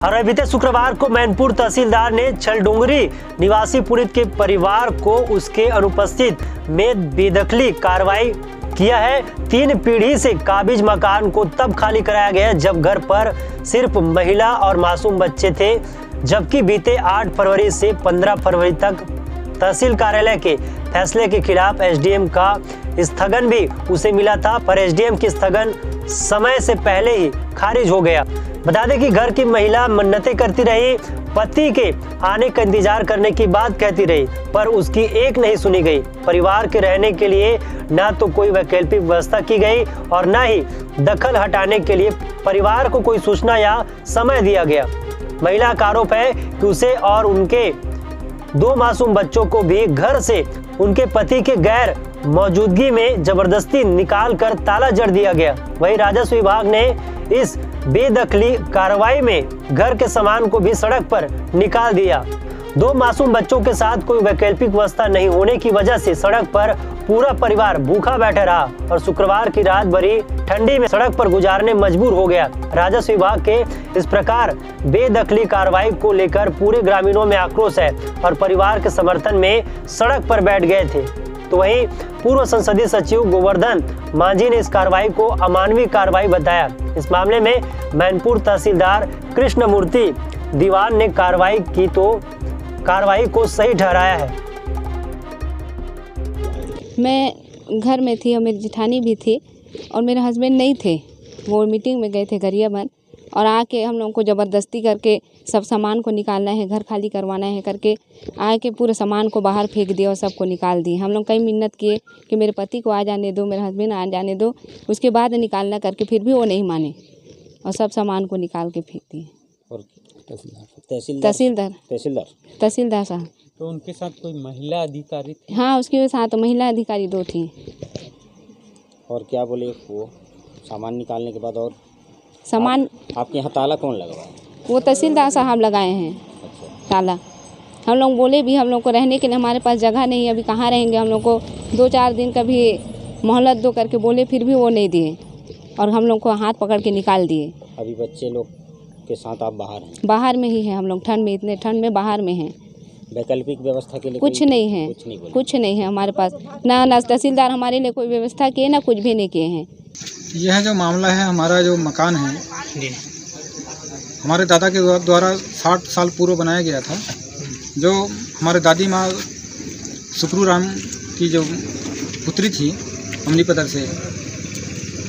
और बीते शुक्रवार को मैनपुर तहसीलदार ने छलडुंगरी निवासी पुनीत के परिवार को उसके अनुपस्थित में बेदखली कार्रवाई किया है। 3 पीढ़ी से काबिज मकान को तब खाली कराया गया जब घर पर सिर्फ महिला और मासूम बच्चे थे, जबकि बीते 8 फरवरी से 15 फरवरी तक तहसील कार्यालय के फैसले के खिलाफ एसडीएम का स्थगन भी उसे मिला था, पर एसडीएम की स्थगन समय से पहले ही खारिज हो गया। बता दें कि घर की महिला मन्नतें करती रही, पति के आने का इंतजार करने की बात कहती रही, पर उसकी एक नहीं सुनी गई। परिवार के रहने के लिए न तो कोई वैकल्पिक व्यवस्था की गई और न ही दखल हटाने के लिए परिवार को कोई सूचना या समय दिया गया। महिला का आरोप है कि उसे और उनके 2 मासूम बच्चों को भी घर से उनके पति के गैर मौजूदगी में जबरदस्ती निकाल कर ताला जड़ दिया गया। वहीं राजस्व विभाग ने इस बेदखली कार्रवाई में घर के सामान को भी सड़क पर निकाल दिया। 2 मासूम बच्चों के साथ कोई वैकल्पिक व्यवस्था नहीं होने की वजह से सड़क पर पूरा परिवार भूखा बैठा रहा और शुक्रवार की रात भरी ठंडी में सड़क पर गुजारने मजबूर हो गया। राजस्व विभाग के इस प्रकार बेदखली कार्रवाई को लेकर पूरे ग्रामीणों में आक्रोश है और परिवार के समर्थन में सड़क पर बैठ गए थे। तो वहीं पूर्व संसदीय सचिव गोवर्धन मांझी ने इस कार्रवाई को अमानवीय कार्रवाई बताया। इस मामले में मैनपुर तहसीलदार कृष्णमूर्ति दीवान ने कार्रवाई को सही ठहराया है। मैं घर में थी और मेरी जेठानी भी थी और मेरे हस्बैंड नहीं थे, वो मीटिंग में गए थे गरियाबंद, और आके हम लोगों को ज़बरदस्ती करके सब सामान को निकालना है, घर खाली करवाना है करके आके पूरे सामान को बाहर फेंक दिया और सबको निकाल दिए। हम लोग कई मिन्नत किए कि मेरे पति को आ जाने दो, मेरे हस्बैंड आ जाने दो, उसके बाद निकालना करके, फिर भी वो नहीं माने और सब सामान को निकाल के फेंक दिए। और तहसीलदार साहब। तो उनके साथ कोई महिला अधिकारी थी? हाँ, उसके साथ महिला अधिकारी 2 थी। और क्या बोले वो सामान निकालने के बाद? और सामान आपके यहाँ ताला कौन लगवाया? वो तहसीलदार साहब लगाए हैं। अच्छा। ताला हम लोग बोले भी, हम लोग को रहने के लिए हमारे पास जगह नहीं है, अभी कहाँ रहेंगे, हम लोग को 2-4 दिन का भी मोहलत दो करके बोले, फिर भी वो नहीं दिए और हम लोग को हाथ पकड़ के निकाल दिए। अभी बच्चे लोग के साथ आप बाहर हैं? बाहर में ही है हम लोग, ठंड में, इतने ठंड में बाहर में हैं। वैकल्पिक व्यवस्था के लिए कुछ नहीं है, कुछ नहीं है हमारे पास, ना तहसीलदार हमारे लिए कोई व्यवस्था किए, ना कुछ भी नहीं किए हैं। यह जो मामला है, हमारा जो मकान है हमारे दादा के द्वारा 60 साल पूर्व बनाया गया था। जो हमारे दादी माँ सुकरू राम की जो पुत्री थी अमनीपदर से,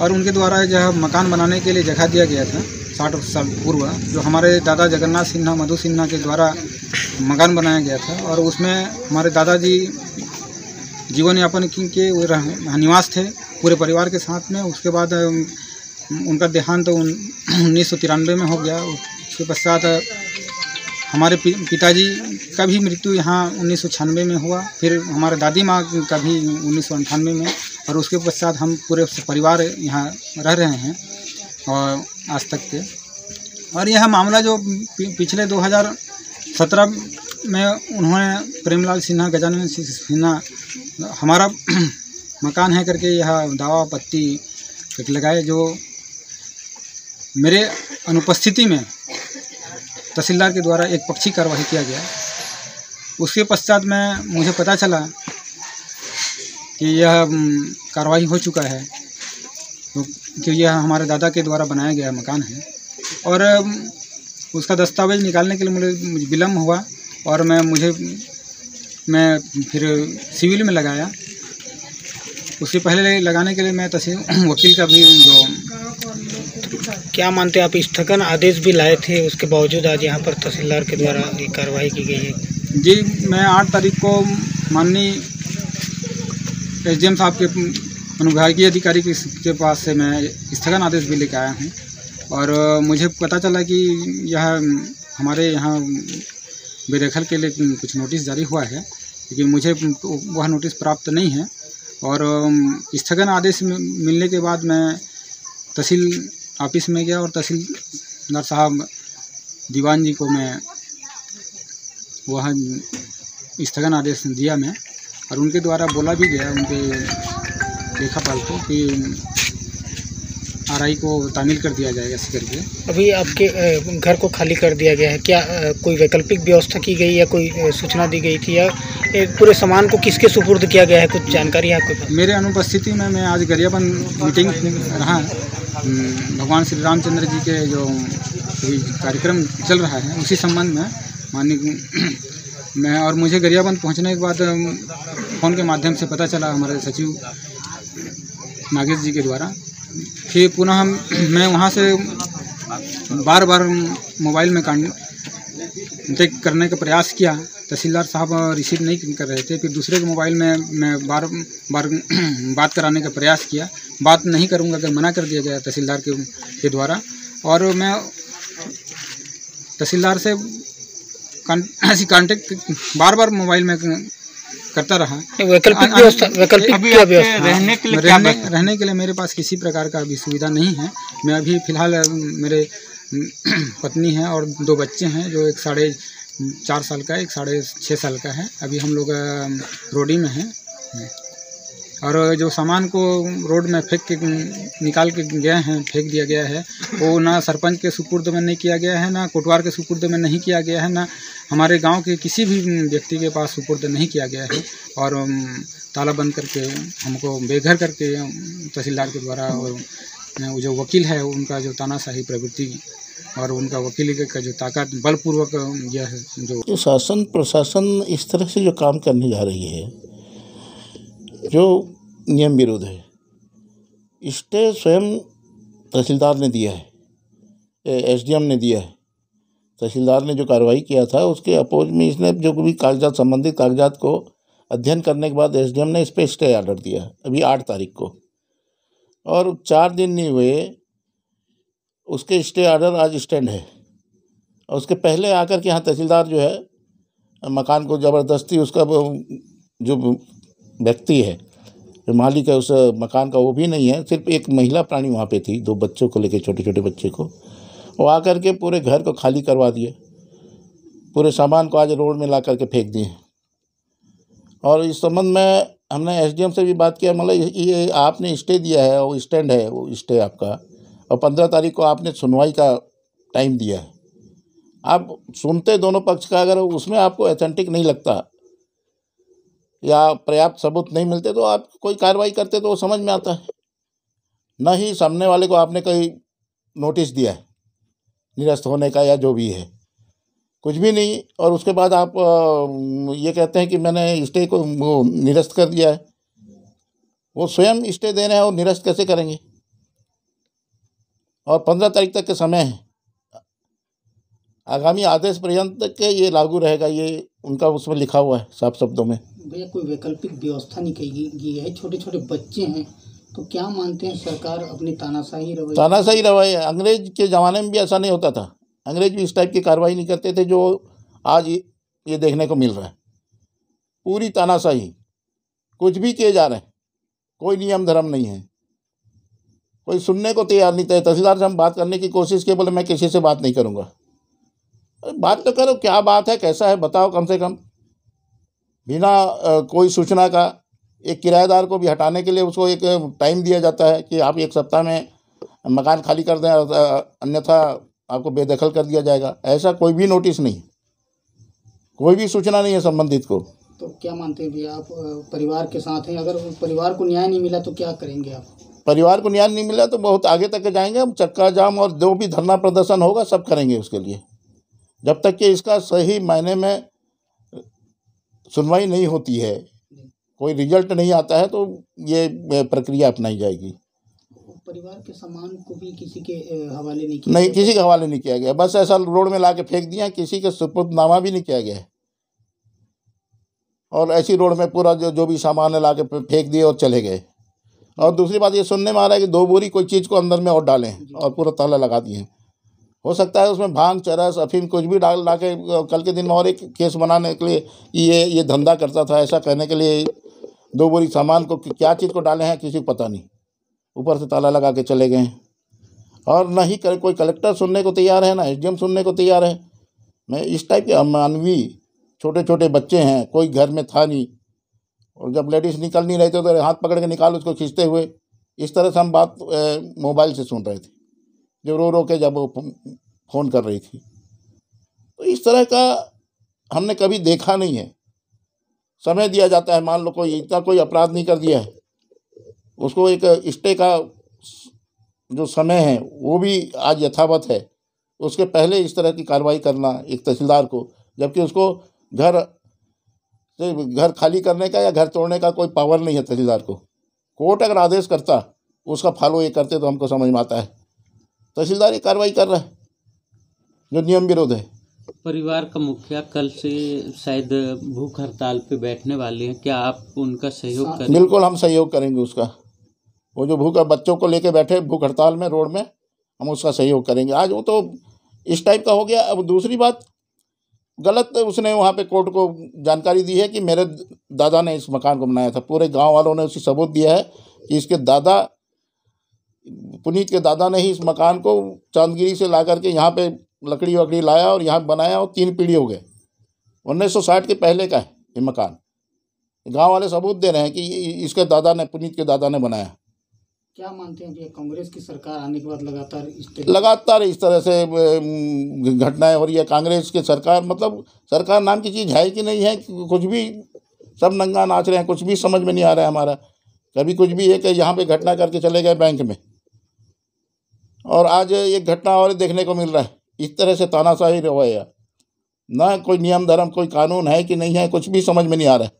और उनके द्वारा जो मकान बनाने के लिए जगह दिया गया था 60 साल पूर्व, जो हमारे दादा जगन्नाथ सिन्हा मधु सिन्हा के द्वारा मकान बनाया गया था। और उसमें हमारे दादाजी जीवन यापन के निवास थे पूरे परिवार के साथ में। उसके बाद उनका देहांत 1993 में हो गया। उसके पश्चात हमारे पिताजी का भी मृत्यु यहाँ 1996 में हुआ, फिर हमारे दादी माँ का भी 1998 में, और उसके पश्चात हम पूरे परिवार यहाँ रह रहे हैं और आज तक के। और यह मामला जो पिछले 2017 में उन्होंने प्रेमलाल सिन्हा, गजानन सिन्हा हमारा मकान है करके यह दावा आपत्ति लगाए, जो मेरे अनुपस्थिति में तहसीलदार के द्वारा एक पक्षी कार्रवाई किया गया। उसके पश्चात में मुझे पता चला कि यह कार्रवाई हो चुका है, क्योंकि यह हमारे दादा के द्वारा बनाया गया मकान है। और उसका दस्तावेज निकालने के लिए मुझे विलम्ब हुआ और मैं फिर सिविल में लगाया। उससे पहले लगाने के लिए मैं तहसील वकील का भी क्या मानते हैं आप, स्थगन आदेश भी लाए थे, उसके बावजूद आज यहाँ पर तहसीलदार के द्वारा ये कार्रवाई की गई है? जी, मैं 8 तारीख को माननीय एसडीएम साहब के अनुविभागीय अधिकारी के पास से मैं स्थगन आदेश भी लेकर आया हूँ। और मुझे पता चला कि यह हमारे यहाँ बेदखल के लिए कुछ नोटिस जारी हुआ है, लेकिन मुझे वह नोटिस प्राप्त नहीं है। और स्थगन आदेश मिलने के बाद मैं तहसील ऑफिस में गया और तहसीलदार साहब दीवान जी को मैं वह स्थगन आदेश दिया मैं, और उनके द्वारा बोला भी गया उनके लेखापाल को कि आरआई को तामील कर दिया जाएगा ऐसे करके। अभी आपके घर को खाली कर दिया गया है, क्या कोई वैकल्पिक व्यवस्था की गई या कोई सूचना दी गई थी, या पूरे सामान को किसके सुपुर्द किया गया है, कुछ जानकारी है आपको? मेरे अनुपस्थिति में मैं आज गरियाबंद मीटिंग रहा, भगवान श्री रामचंद्र जी के जो अभी कार्यक्रम चल रहा है उसी संबंध में माननीय मैं, और मुझे गरियाबंद पहुंचने के बाद फ़ोन के माध्यम से पता चला हमारे सचिव नागेश जी के द्वारा, फिर पुनः मैं वहां से बार बार मोबाइल में कॉन्टेक्ट करने का प्रयास किया, तहसीलदार साहब रिसीव नहीं कर रहे थे। फिर दूसरे के मोबाइल में मैं बार बार बात कराने का प्रयास किया, बात नहीं करूंगा अगर मना कर दिया गया तहसीलदार के द्वारा, और मैं तहसीलदार से ऐसी कांटेक्ट बार बार मोबाइल में करता रहा। वैकल्पिक व्यवस्था रहने के लिए मेरे पास किसी प्रकार का अभी सुविधा नहीं है। मैं अभी फ़िलहाल मेरे पत्नी है और 2 बच्चे हैं, जो एक 4.5 साल का है, एक 6.5 साल का है। अभी हम लोग रोडी में हैं, और जो सामान को रोड में निकाल के गए हैं, फेंक दिया गया है, वो ना सरपंच के सुपुर्द में नहीं किया गया है, ना कोटवार के सुपुर्द में नहीं किया गया है, ना हमारे गांव के किसी भी व्यक्ति के पास सुपुर्द नहीं किया गया है। और ताला बंद करके हमको बेघर करके तहसीलदार के द्वारा, और जो वकील है उनका जो तानाशाही प्रवृत्ति और उनका वकील का जो ताकत बलपूर्वक यह है, जो शासन प्रशासन इस तरह से जो काम करने जा रही है जो नियम विरोध है, स्टे स्वयं तहसीलदार ने दिया है, एसडीएम ने दिया है। तहसीलदार ने जो कार्रवाई किया था उसके अपोज में इसने जो भी कागजात, संबंधित कागजात को अध्ययन करने के बाद एसडीएम ने इस पर स्टे ऑर्डर दिया अभी 8 तारीख को, और 4 दिन नहीं हुए उसके स्टे ऑर्डर आज स्टैंड है। और उसके पहले आकर के यहाँ तहसीलदार जो है मकान को ज़बरदस्ती, उसका जो व्यक्ति है, जो मालिक है उस मकान का, वो भी नहीं है, सिर्फ एक महिला प्राणी वहाँ पे थी, 2 बच्चों को लेके, छोटे छोटे बच्चे को, वो आकर के पूरे घर को खाली करवा दिए, पूरे सामान को आज रोड में ला करके फेंक दिए। और इस संबंध में हमने एसडीएम से भी बात किया, मतलब ये आपने स्टे दिया है, वो स्टैंड है, वो स्टे आपका, और 15 तारीख को आपने सुनवाई का टाइम दिया है। आप सुनते दोनों पक्ष का, अगर उसमें आपको ऑथेंटिक नहीं लगता या पर्याप्त सबूत नहीं मिलते तो आप कोई कार्रवाई करते तो वो समझ में आता है। न ही सामने वाले को आपने कोई नोटिस दिया है निरस्त होने का या जो भी है, कुछ भी नहीं, और उसके बाद आप ये कहते हैं कि मैंने स्टे को वो निरस्त कर दिया है। वो स्वयं स्टे दे रहे हैं और निरस्त कैसे करेंगे? और 15 तारीख तक के समय है, आगामी आदेश पर्यंत तक के ये लागू रहेगा, ये उनका उसमें लिखा हुआ है साफ शब्दों में। भैया कोई वैकल्पिक व्यवस्था नहीं की है, छोटे छोटे बच्चे हैं, तो क्या मानते हैं सरकार अपनी तानाशाही रवैया? अंग्रेज के ज़माने में भी ऐसा नहीं होता था, अंग्रेज भी इस टाइप की कार्रवाई नहीं करते थे जो आज ये देखने को मिल रहा है। पूरी तानाशाही, कुछ भी किए जा रहे हैं, कोई नियम धर्म नहीं है, कोई सुनने को तैयार नहीं था। तहसीलदार से हम बात करने की कोशिश की, बोले मैं किसी से बात नहीं करूँगा। बात तो करो, क्या बात है, कैसा है बताओ, कम से कम बिना कोई सूचना का। एक किराएदार को भी हटाने के लिए उसको एक टाइम दिया जाता है कि आप 1 सप्ताह में मकान खाली कर दें, अन्यथा आपको बेदखल कर दिया जाएगा। ऐसा कोई भी नोटिस नहीं, कोई भी सूचना नहीं है संबंधित को। तो क्या मानते हैं भैया आप परिवार के साथ हैं, अगर परिवार को न्याय नहीं मिला तो क्या करेंगे आप? परिवार को न्याय नहीं मिला तो बहुत आगे तक जाएंगे हम, चक्का जाम और जो भी धरना प्रदर्शन होगा सब करेंगे उसके लिए, जब तक कि इसका सही मायने में सुनवाई नहीं होती है, कोई रिजल्ट नहीं आता है, तो ये प्रक्रिया अपनाई जाएगी। परिवार के सामान को भी किसी के हवाले नहीं किया? नहीं, किसी के हवाले नहीं किया गया, बस ऐसा रोड में ला के फेंक दिया, किसी के सुपुर्दनामा भी नहीं किया गया है। और ऐसी रोड में पूरा जो भी सामान है ला के फेंक दिए और चले गए। और दूसरी बात ये सुनने में आ रहा है कि 2 बोरी कोई चीज़ को अंदर में और डालें और पूरा ताला लगा दिए। हो सकता है उसमें भांग, चरस, अफीम कुछ भी डाल के कल के दिन में और एक केस बनाने के लिए ये धंधा करता था, ऐसा कहने के लिए 2 बोरी सामान को क्या चीज़ को डाले हैं किसी को पता नहीं, ऊपर से ताला लगा के चले गए। और न ही कोई कलेक्टर सुनने को तैयार है, ना एसडीएम सुनने को तैयार है। मैं इस टाइप के अमानवीय छोटे छोटे बच्चे हैं, कोई घर में था नहीं, और जब लेडीज़ निकल नहीं रहे थे तो हाथ पकड़ के निकाल उसको खींचते हुए, इस तरह से हम बात मोबाइल से सुन रहे थे, जो रो रो के जब वो फ़ोन कर रही थी। तो इस तरह का हमने कभी देखा नहीं है। समय दिया जाता है, मान लो कोई इतना कोई अपराध नहीं कर दिया है, उसको एक स्टे का जो समय है वो भी आज यथावत है। उसके पहले इस तरह की कार्रवाई करना एक तहसीलदार को, जबकि उसको घर खाली करने का या घर तोड़ने का कोई पावर नहीं है तहसीलदार को। कोर्ट अगर आदेश करता, उसका फॉलो ये करते तो हमको समझ में आता है। तहसीलदार ये कार्रवाई कर रहा है जो नियम विरोध है। परिवार का मुखिया कल से शायद भूख हड़ताल पे बैठने वाले हैं, क्या आप उनका सहयोग करें? बिल्कुल हम सहयोग करेंगे उसका। वो जो बच्चों को लेके बैठे भूख हड़ताल में रोड में, हम उसका सहयोग करेंगे। आज वो तो इस टाइप का हो गया। अब दूसरी बात, गलत उसने वहाँ पे कोर्ट को जानकारी दी है कि मेरे दादा ने इस मकान को बनाया था। पूरे गांव वालों ने उसी सबूत दिया है कि इसके दादा, पुनीत के दादा ने ही इस मकान को चांदगिरी से ला करके यहाँ पे लकड़ी वकड़ी लाया और यहाँ बनाया, और 3 पीढ़ी हो गए। 1960 के पहले का है ये मकान। गांव वाले सबूत दे रहे हैं कि इसके दादा ने, पुनीत के दादा ने बनाया। क्या मानते हैं कि कांग्रेस की सरकार आने के बाद लगातार इस तरह से घटनाएं हो रही है? कांग्रेस की सरकार, मतलब सरकार नाम की चीज़ है कि नहीं है? कुछ भी, सब नंगा नाच रहे हैं, कुछ भी समझ में नहीं आ रहा है हमारा। कभी कुछ भी है कि यहाँ पे घटना करके चले गए बैंक में, और आज एक घटना और देखने को मिल रहा है। इस तरह से तानाशाही रवैया, ना कोई नियम धर्म, कोई कानून है कि नहीं है, कुछ भी समझ में नहीं आ रहा है।